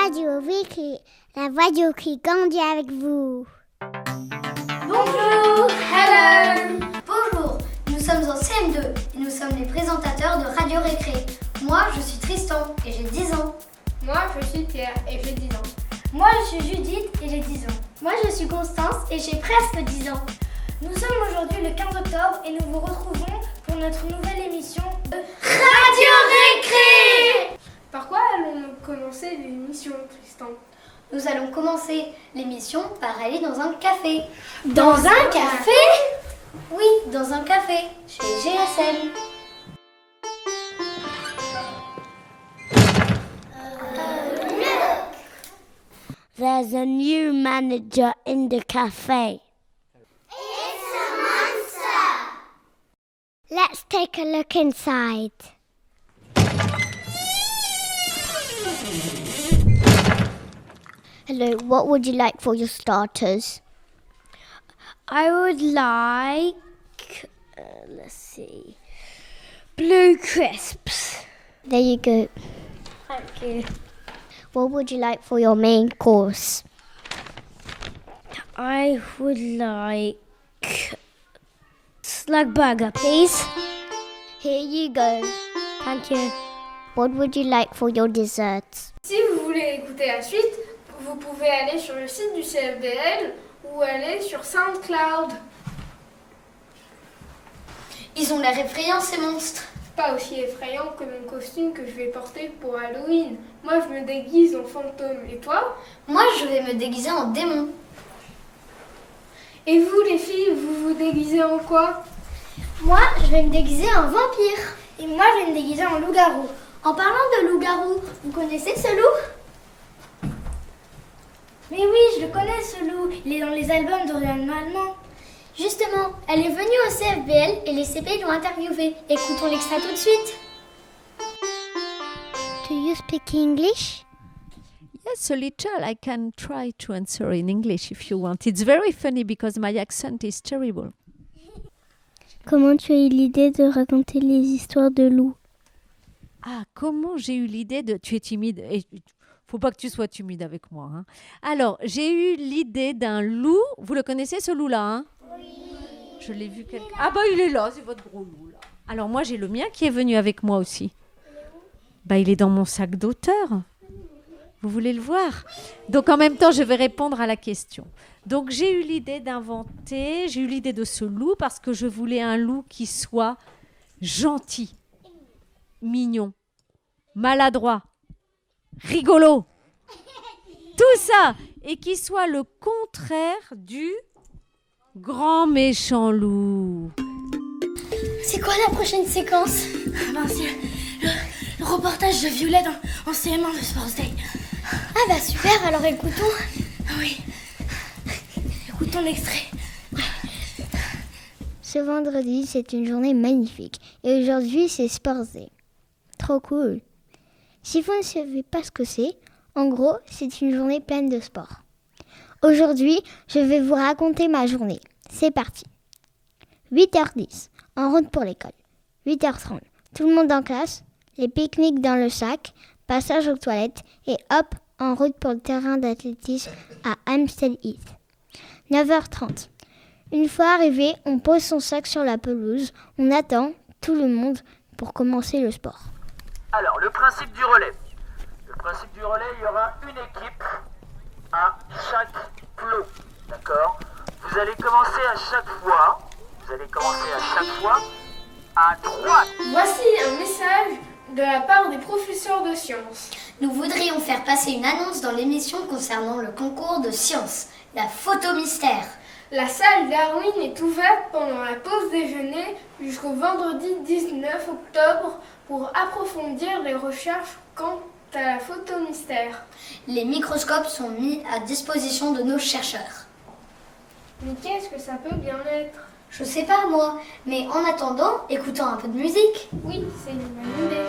Radio Récré, la radio qui grandit avec vous. Bonjour, hello. Bonjour, nous sommes en CM2 et nous sommes les présentateurs de Radio Récré. Moi, je suis Tristan et j'ai 10 ans. Moi, je suis Pierre et j'ai 10 ans. Moi, je suis Judith et j'ai 10 ans. Moi, je suis Constance et j'ai presque 10 ans. Nous sommes aujourd'hui le 15 octobre et nous vous retrouvons pour notre nouvelle émission de Radio Récré. Par quoi allons-nous commencer l'émission, Tristan? Nous allons commencer l'émission par aller dans un café. Dans un café? Oui, dans un café, chez GSM. There's a new manager in the cafe. It's a monster. Let's take a look inside. Hello, what would you like for your starters? I would like, let's see, blue crisps. There you go. Thank you. What would you like for your main course? I would like slug burger, please. Here you go. Thank you. What would you like for your desserts? Si vous voulez écouter la suite, vous pouvez aller sur le site du CFBL ou aller sur SoundCloud. Ils ont l'air effrayants, ces monstres. Pas aussi effrayant que mon costume que je vais porter pour Halloween. Moi, je me déguise en fantôme. Et toi? Moi, je vais me déguiser en démon. Et vous, les filles, vous vous déguisez en quoi? Moi, je vais me déguiser en vampire. Et moi, je vais me déguiser en loup-garou. En parlant de loup-garou, vous connaissez ce loup? Mais oui, je le connais ce loup. Il est dans les albums d'Oriane Malman. Justement, elle est venue au CFBL et les CP l'ont interviewée. Écoutons l'extrait tout de suite. Do you speak English? Yes, a little. I can try to answer in English if you want. It's very funny because my accent is terrible. Comment tu as eu l'idée de raconter les histoires de loups? Ah, comment j'ai eu l'idée de... Tu es timide et faut pas que tu sois timide avec moi. Hein. Alors, j'ai eu l'idée d'un loup. Vous le connaissez, ce loup-là, hein? Oui. Je l'ai vu quelque... Ah bah, il est là, c'est votre gros loup, là. Alors, moi, j'ai le mien qui est venu avec moi aussi. Bah, il est dans mon sac d'auteur. Vous voulez le voir? Donc, en même temps, je vais répondre à la question. Donc, j'ai eu l'idée de ce loup parce que je voulais un loup qui soit gentil, mignon, maladroit, rigolo, tout ça, et qui soit le contraire du grand méchant loup. C'est quoi la prochaine séquence? Le reportage de Violette en CM1 de Sports Day. Ah bah super, alors écoutons. Oui. Écoutons l'extrait. Ce vendredi, c'est une journée magnifique. Et aujourd'hui, c'est Sports Day. Trop cool. Si vous ne savez pas ce que c'est, en gros, c'est une journée pleine de sport. Aujourd'hui, je vais vous raconter ma journée. C'est parti. 8h10, en route pour l'école. 8h30, tout le monde en classe, les pique-niques dans le sac, passage aux toilettes et hop, en route pour le terrain d'athlétisme à Hampstead Heath. 9h30. Une fois arrivé, on pose son sac sur la pelouse, on attend tout le monde pour commencer le sport. Alors, le principe du relais. Le principe du relais, il y aura une équipe à chaque flot. D'accord? Vous allez commencer à chaque fois à droite. Voici un message de la part des professeurs de sciences. Nous voudrions faire passer une annonce dans l'émission concernant le concours de sciences, la photo mystère. La salle Darwin est ouverte pendant la pause déjeuner jusqu'au vendredi 19 octobre pour approfondir les recherches quant à la photo mystère. Les microscopes sont mis à disposition de nos chercheurs. Mais qu'est-ce que ça peut bien être? Je sais pas moi, mais en attendant, écoutons un peu de musique. Oui, c'est une bonne idée.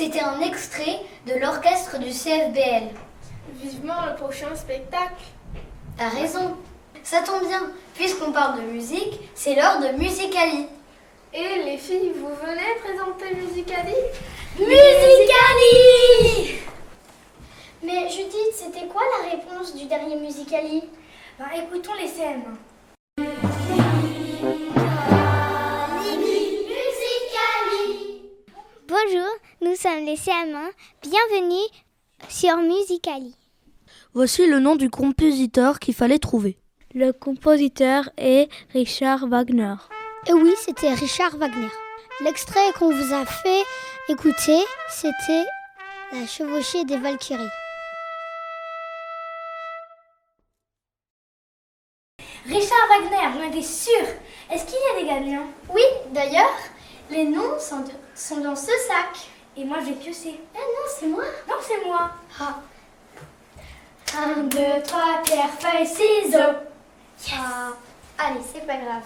C'était un extrait de l'orchestre du CFBL. Vivement le prochain spectacle. T'as raison. Ça tombe bien, puisqu'on parle de musique, c'est l'heure de Musicali. Et les filles, vous venez présenter Musicali? Musicali! Mais Judith, c'était quoi la réponse du dernier Musicali? Écoutons les CM1. Bonjour, nous sommes les CM1. Bienvenue sur Musicali. Voici le nom du compositeur qu'il fallait trouver. Le compositeur est Richard Wagner. Et oui, c'était Richard Wagner. L'extrait qu'on vous a fait écouter, c'était La chevauchée des Valkyries. Richard Wagner, j'en étais sûre. Est-ce qu'il y a des gagnants? Oui, d'ailleurs, les noms sont dans ce sac. Et moi, j'ai pioché. Ah non, c'est moi. Non, c'est moi. Ah. 1, 2, 3, pierre, feuille, ciseaux. Yes. Ah. Allez, c'est pas grave.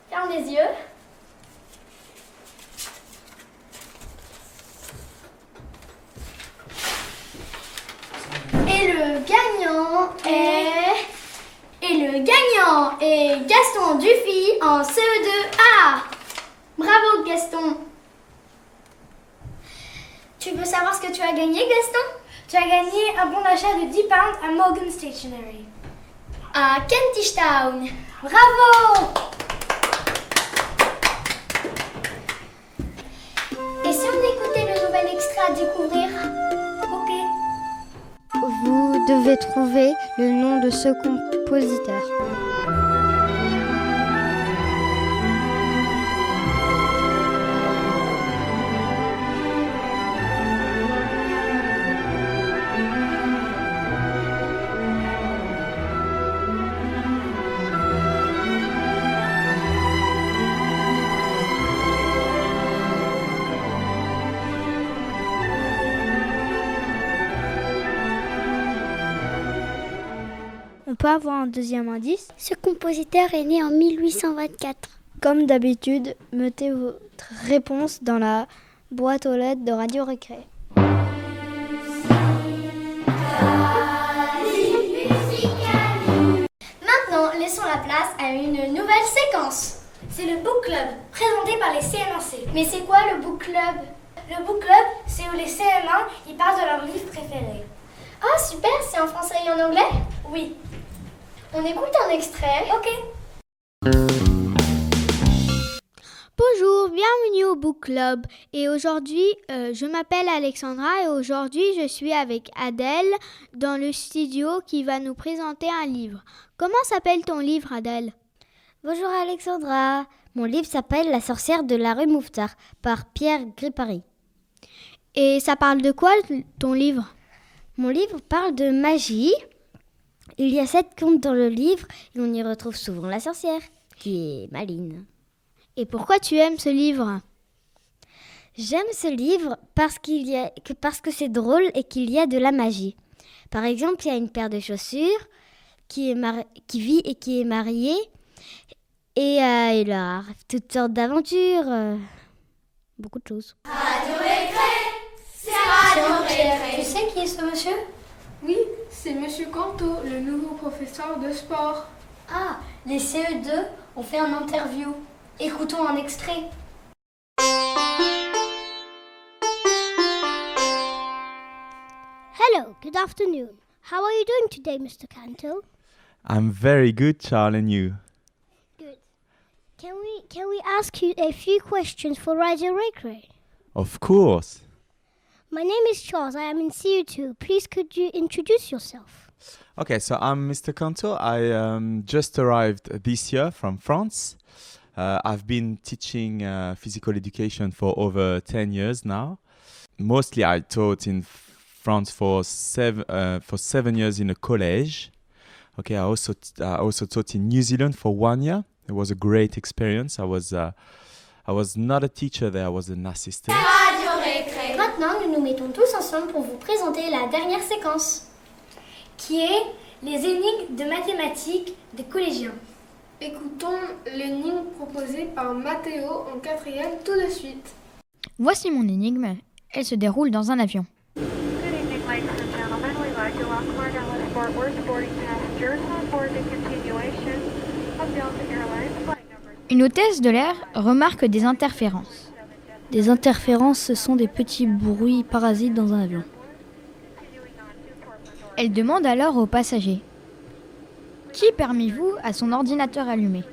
Ferme les yeux. Et le gagnant est Gaston Dufy en CE2A. Bravo Gaston. Tu veux savoir ce que tu as gagné, Gaston? Tu as gagné un bon d'achat de 10 pounds à Morgan Stationery. À Kentish Town. Bravo! Et si on écoutait le nouvel extrait à découvrir? Ok. Vous devez trouver le nom de ce compositeur. On peut avoir un deuxième indice? Ce compositeur est né en 1824. Comme d'habitude, mettez votre réponse dans la boîte aux lettres de Radio Récré. Maintenant, laissons la place à une nouvelle séquence. C'est le book club, présenté par les CM1C. Mais c'est quoi le book club? Le book club, c'est où les CM1 ils parlent de leur livre préféré. Ah super, c'est en français et en anglais? Oui. On écoute un extrait. Ok. Bonjour, bienvenue au Book Club. Et aujourd'hui, je m'appelle Alexandra et aujourd'hui, je suis avec Adèle dans le studio qui va nous présenter un livre. Comment s'appelle ton livre, Adèle? Bonjour Alexandra. Mon livre s'appelle La sorcière de la rue Mouffetard par Pierre Gripari. Et ça parle de quoi ton livre? Mon livre parle de magie. Il y a 7 contes dans le livre et on y retrouve souvent la sorcière, qui est Maline. Et pourquoi tu aimes ce livre? J'aime ce livre parce que c'est drôle et qu'il y a de la magie. Par exemple, il y a une paire de chaussures qui vit et qui est mariée et il arrive toutes sortes d'aventures, beaucoup de choses. Radio Récré, c'est Radio Récré. Tu sais qui est ce monsieur? Oui, c'est Monsieur Canto, le nouveau professeur de sport. Ah, les CE2 ont fait un interview. Écoutons un extrait. Hello, good afternoon. How are you doing today, Mr. Canto? I'm very good, Charles, and you? Good. Can we ask you a few questions for Radio Récré? Of course. My name is Charles. I am in CU2. Please, could you introduce yourself? Okay, so I'm Mr. Canto. I just arrived this year from France. I've been teaching physical education for over 10 years now. Mostly I taught in France for 7 years in a college. Okay, I also taught in New Zealand for 1 year. It was a great experience. I was not a teacher there, I was an assistant. Radio Récré. Maintenant, nous nous mettons tous ensemble pour vous présenter la dernière séquence, qui est les énigmes de mathématiques des collégiens. Écoutons l'énigme proposée par Mathéo en 4e tout de suite. Voici mon énigme. Elle se déroule dans un avion. Une hôtesse de l'air remarque des interférences. Des interférences, ce sont des petits bruits parasites dans un avion. Elle demande alors aux passagers. Qui parmi vous a son ordinateur allumé ?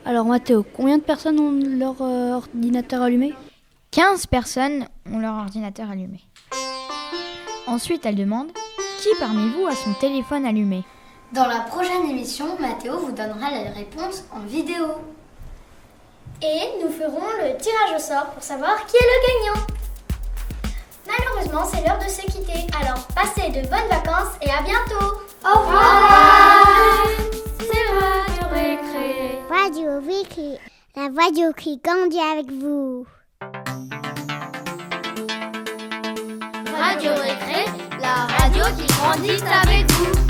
Alors Mathéo, combien de personnes ont leur ordinateur allumé ? 15 personnes ont leur ordinateur allumé. Ensuite, elle demande. Qui parmi vous a son téléphone allumé ? Dans la prochaine émission, Mathéo vous donnera les réponses en vidéo. Et nous ferons le tirage au sort pour savoir qui est le gagnant. Malheureusement, c'est l'heure de se quitter. Alors, passez de bonnes vacances et à bientôt. Au revoir. C'est Radio Récré. Radio Récré, la radio qui grandit avec vous. Radio Récré, la radio qui grandit avec vous.